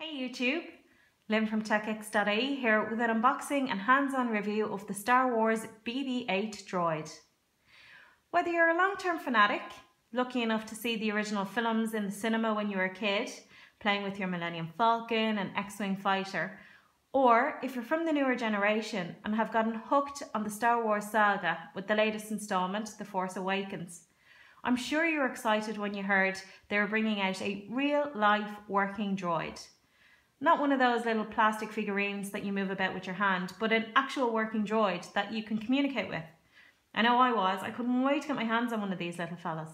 Hey YouTube, Lynn from TechX.ie here with an unboxing and hands-on review of the Star Wars BB-8 Droid. Whether you're a long-term fanatic, lucky enough to see the original films in the cinema when you were a kid, playing with your Millennium Falcon and X-Wing fighter, or if you're from the newer generation and have gotten hooked on the Star Wars saga with the latest installment, The Force Awakens, I'm sure you were excited when you heard they were bringing out a real-life working droid. Not one of those little plastic figurines that you move about with your hand, but an actual working droid that you can communicate with. I know I couldn't wait to get my hands on one of these little fellas.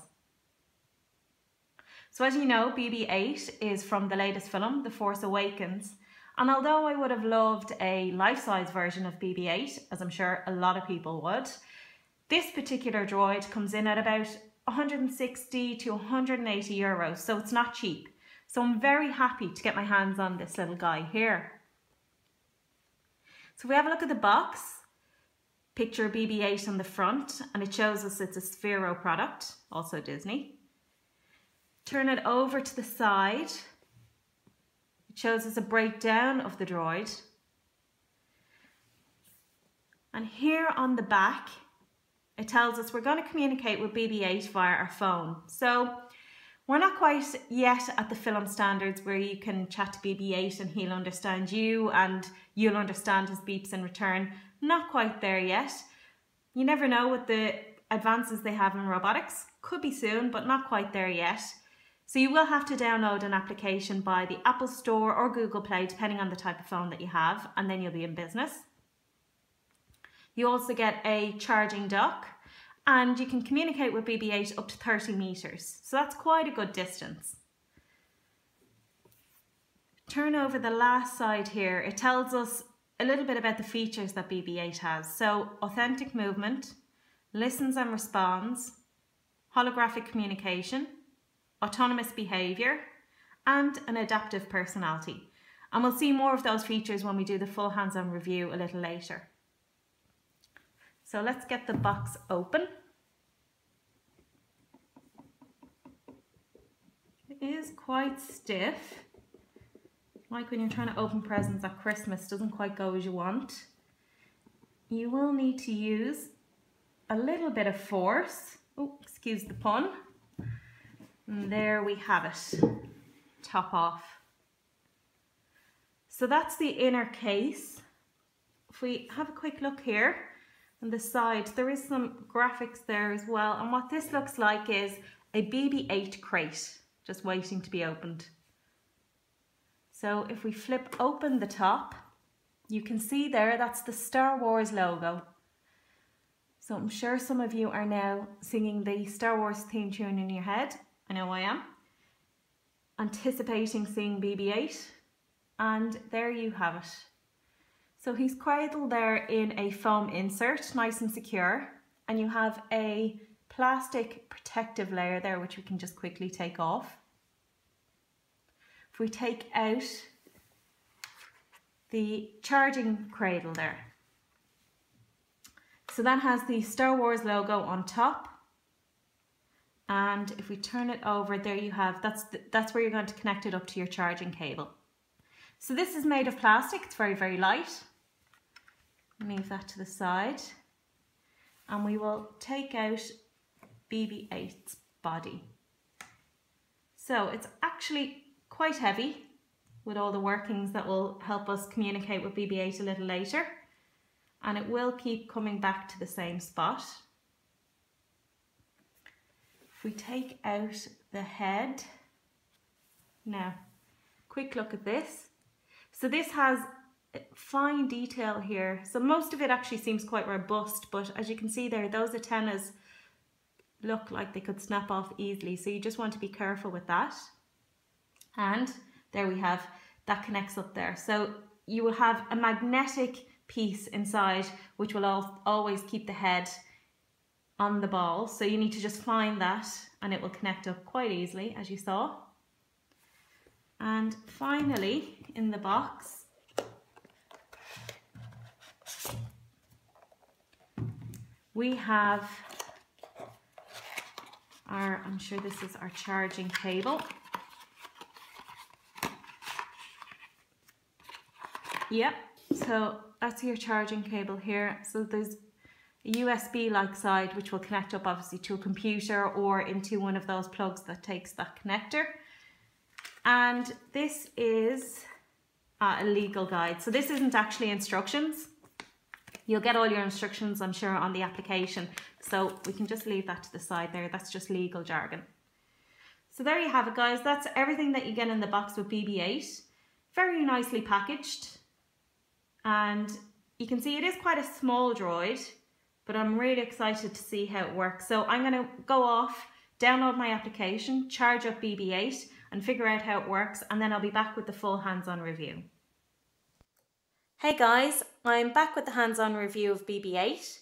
So as you know, BB-8 is from the latest film, The Force Awakens, and although I would have loved a life-size version of BB-8, as I'm sure a lot of people would, this particular droid comes in at about 160 to 180 euros, so it's not cheap. So I'm very happy to get my hands on this little guy here. So if we have a look at the box, picture BB-8 on the front, and it shows us it's a Sphero product, also Disney. Turn it over to the side. It shows us a breakdown of the droid. And here on the back, it tells us we're going to communicate with BB-8 via our phone. So we're not quite yet at the film standards where you can chat to BB-8 and he'll understand you and you'll understand his beeps in return. Not quite there yet. You never know with the advances they have in robotics. Could be soon, but not quite there yet. So you will have to download an application by the Apple Store or Google Play, depending on the type of phone that you have, and then you'll be in business. You also get a charging dock, and you can communicate with BB-8 up to 30 meters. So that's quite a good distance. Turn over the last side here. It tells us a little bit about the features that BB-8 has. So authentic movement, listens and responds, holographic communication, autonomous behavior, and an adaptive personality. And we'll see more of those features when we do the full hands-on review a little later. So let's get the box open. It is quite stiff. Like when you're trying to open presents at Christmas, doesn't quite go as you want. You will need to use a little bit of force. Oh, excuse the pun. And there we have it. Top off. So that's the inner case. If we have a quick look here, on the side, there is some graphics there as well. And what this looks like is a BB-8 crate, just waiting to be opened. So if we flip open the top, you can see there, that's the Star Wars logo. So I'm sure some of you are now singing the Star Wars theme tune in your head. I know I am. Anticipating seeing BB-8. And there you have it. So he's cradled there in a foam insert, nice and secure, and you have a plastic protective layer there which we can just quickly take off. If we take out the charging cradle there, so that has the Star Wars logo on top, and if we turn it over, there you have, that's where you're going to connect it up to your charging cable. So this is made of plastic, it's very, very light. Leave that to the side, and we will take out BB-8's body. So it's actually quite heavy with all the workings that will help us communicate with BB-8 a little later, and it will keep coming back to the same spot. If we take out the head, now quick look at this. So this has fine detail here, so most of it actually seems quite robust, but as you can see there, those antennas look like they could snap off easily, so you just want to be careful with that. And there we have, that connects up there. So you will have a magnetic piece inside which will always keep the head on the ball, so you need to just find that and it will connect up quite easily, as you saw. And finally, in the box, we have our, I'm sure this is our charging cable. Yep, so that's your charging cable here. So there's a USB-like side which will connect up obviously to a computer or into one of those plugs that takes that connector. And this is a legal guide. So this isn't actually instructions. You'll get all your instructions, I'm sure, on the application. So we can just leave that to the side there. That's just legal jargon. So there you have it, guys. That's everything that you get in the box with BB8. Very nicely packaged. And you can see it is quite a small droid, but I'm really excited to see how it works. So I'm going to go off, download my application, charge up BB8 and figure out how it works, and then I'll be back with the full hands-on review. Hey guys, I'm back with the hands-on review of BB8.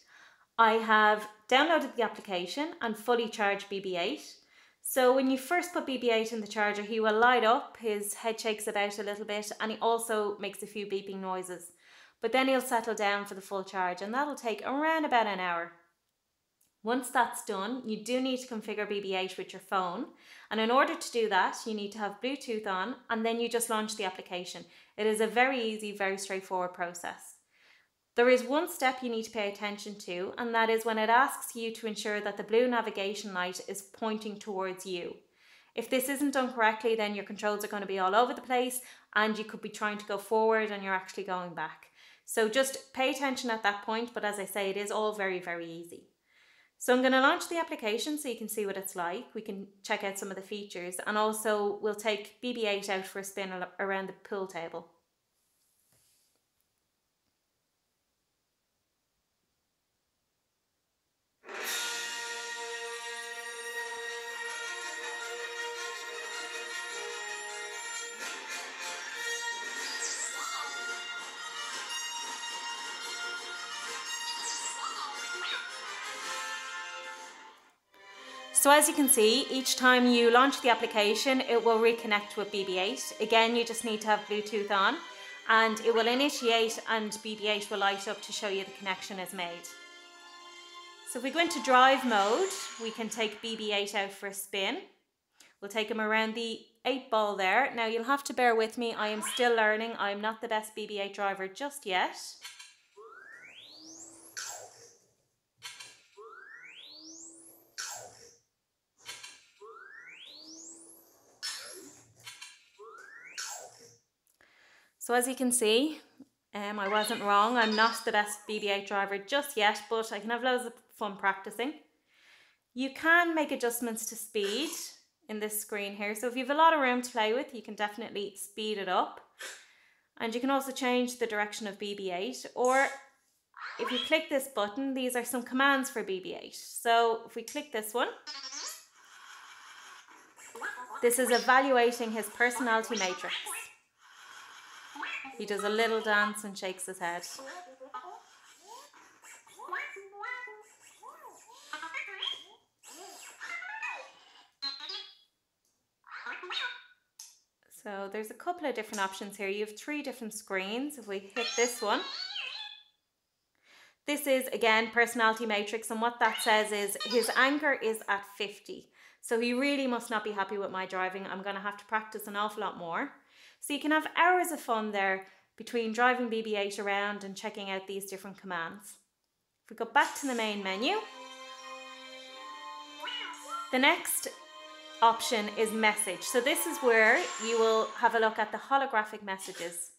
I have downloaded the application and fully charged BB8. So when you first put BB8 in the charger, he will light up, his head shakes about a little bit, and he also makes a few beeping noises. But then he'll settle down for the full charge, and that'll take around about an hour. Once that's done, you do need to configure BB8 with your phone. And in order to do that, you need to have Bluetooth on, and then you just launch the application. It is a very easy, very straightforward process. There is one step you need to pay attention to, and that is when it asks you to ensure that the blue navigation light is pointing towards you. If this isn't done correctly, then your controls are going to be all over the place, and you could be trying to go forward and you're actually going back. So just pay attention at that point, but as I say, it is all very, very easy. So I'm going to launch the application so you can see what it's like. We can check out some of the features, and also we'll take BB8 out for a spin around the pool table. So as you can see, each time you launch the application, it will reconnect with BB8. Again, you just need to have Bluetooth on, and it will initiate and BB8 will light up to show you the connection is made. So if we go into drive mode, we can take BB8 out for a spin. We'll take him around the 8 ball there. Now you'll have to bear with me, I am still learning. I'm not the best BB8 driver just yet. So as you can see, I wasn't wrong. I'm not the best BB8 driver just yet, but I can have loads of fun practicing. You can make adjustments to speed in this screen here. So if you have a lot of room to play with, you can definitely speed it up. And you can also change the direction of BB8. Or if you click this button, these are some commands for BB8. So if we click this one, this is evaluating his personality matrix. He does a little dance and shakes his head. So there's a couple of different options here. You have 3 different screens. If we hit this one, this is again personality matrix, and what that says is his anger is at 50. So he really must not be happy with my driving. I'm going to have to practice an awful lot more. So you can have hours of fun there between driving BB8 around and checking out these different commands. If we go back to the main menu, the next option is message. So this is where you will have a look at the holographic messages.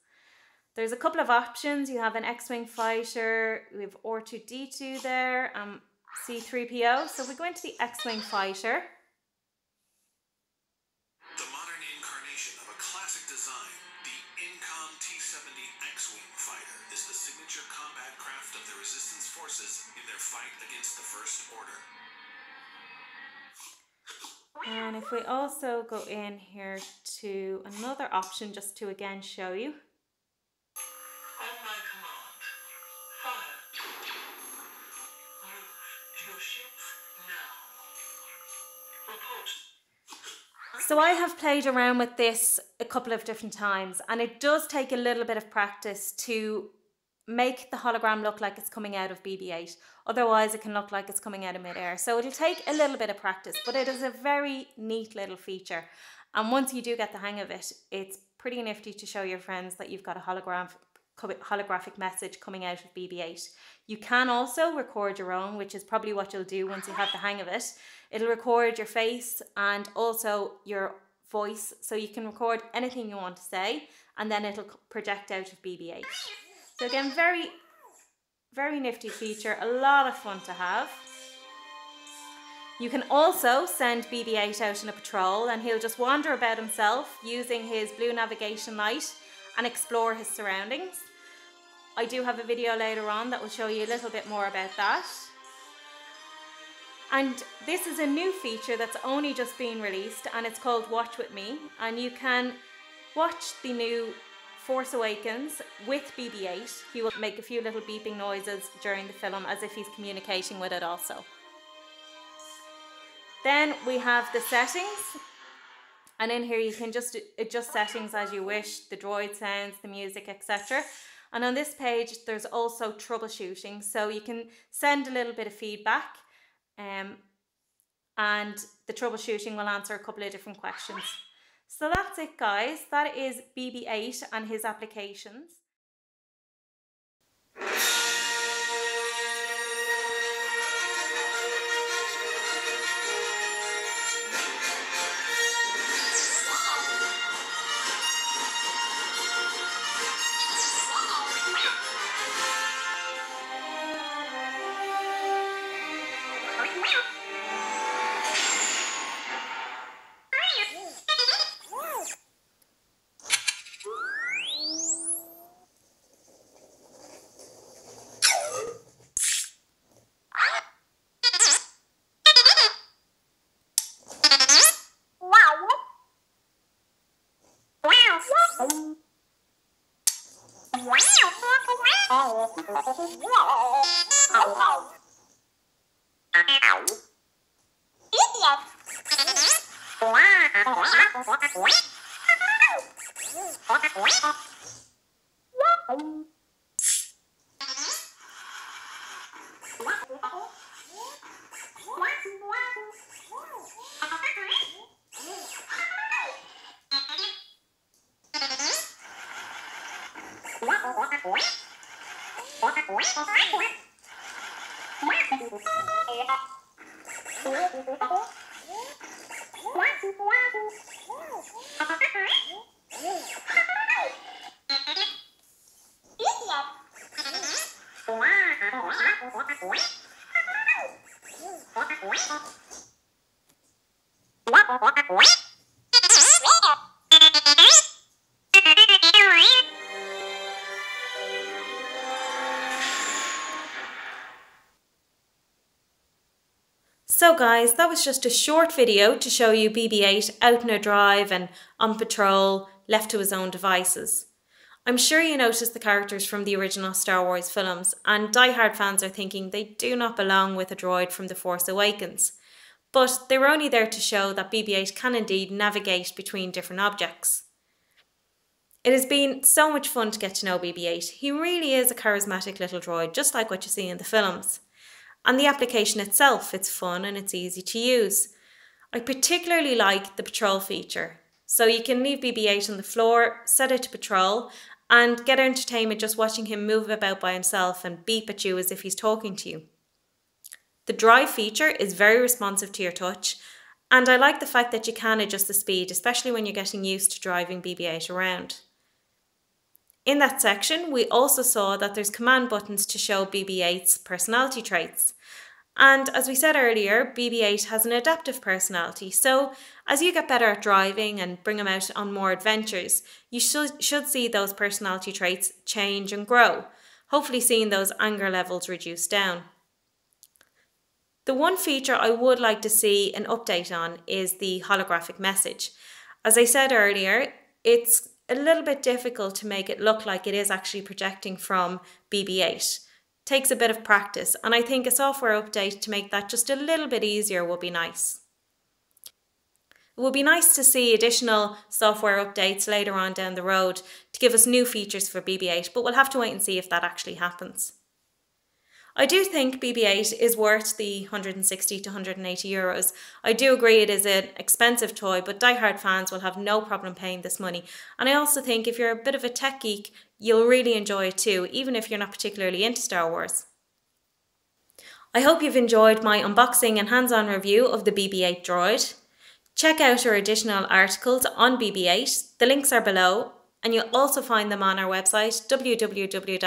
There's a couple of options. You have an X-Wing fighter, we have R2-D2 there, C-3PO. So if we go into the X-Wing fighter, in their fight against the First Order. And if we also go in here to another option just to again show you. On my command, fire. Move to your ships now. Report. So I have played around with this a couple of different times, and it does take a little bit of practice to make the hologram look like it's coming out of BB8. Otherwise it can look like it's coming out of midair. So it'll take a little bit of practice, but it is a very neat little feature. And once you do get the hang of it, it's pretty nifty to show your friends that you've got a holographic message coming out of BB8. You can also record your own, which is probably what you'll do once you have the hang of it. It'll record your face and also your voice, so you can record anything you want to say, and then it'll project out of BB8. So again, very, very nifty feature, a lot of fun to have. You can also send BB8 out on a patrol, and he'll just wander about himself using his blue navigation light and explore his surroundings. I do have a video later on that will show you a little bit more about that. And this is a new feature that's only just been released, and it's called Watch With Me, and you can watch the new Force Awakens with BB8. He will make a few little beeping noises during the film as if he's communicating with it also. Then we have the settings, and in here you can just adjust settings as you wish, the droid sounds, the music, etc. And on this page there's also troubleshooting, so you can send a little bit of feedback and the troubleshooting will answer a couple of different questions. So that's it, guys. That is BB8 and his applications. So guys, that was just a short video to show you BB-8 out on a drive and on patrol, left to his own devices. I'm sure you noticed the characters from the original Star Wars films, and die-hard fans are thinking they do not belong with a droid from The Force Awakens. But they were only there to show that BB-8 can indeed navigate between different objects. It has been so much fun to get to know BB-8. He really is a charismatic little droid, just like what you see in the films. And the application itself, it's fun and it's easy to use. I particularly like the patrol feature. So you can leave BB-8 on the floor, set it to patrol, and get entertainment just watching him move about by himself and beep at you as if he's talking to you. The drive feature is very responsive to your touch, and I like the fact that you can adjust the speed, especially when you're getting used to driving BB-8 around. In that section, we also saw that there's command buttons to show BB-8's personality traits. And as we said earlier, BB-8 has an adaptive personality, so as you get better at driving and bring him out on more adventures, you should see those personality traits change and grow, hopefully seeing those anger levels reduce down. The one feature I would like to see an update on is the holographic message. As I said earlier, it's a little bit difficult to make it look like it is actually projecting from BB-8. Takes a bit of practice, and I think a software update to make that just a little bit easier would be nice. It would be nice to see additional software updates later on down the road to give us new features for BB-8, but we'll have to wait and see if that actually happens. I do think BB-8 is worth the 160 to 180 euros. I do agree it is an expensive toy, but diehard fans will have no problem paying this money. And I also think if you're a bit of a tech geek, you'll really enjoy it too, even if you're not particularly into Star Wars. I hope you've enjoyed my unboxing and hands-on review of the BB-8 Droid. Check out our additional articles on BB-8, the links are below, and you'll also find them on our website www.techx.ie.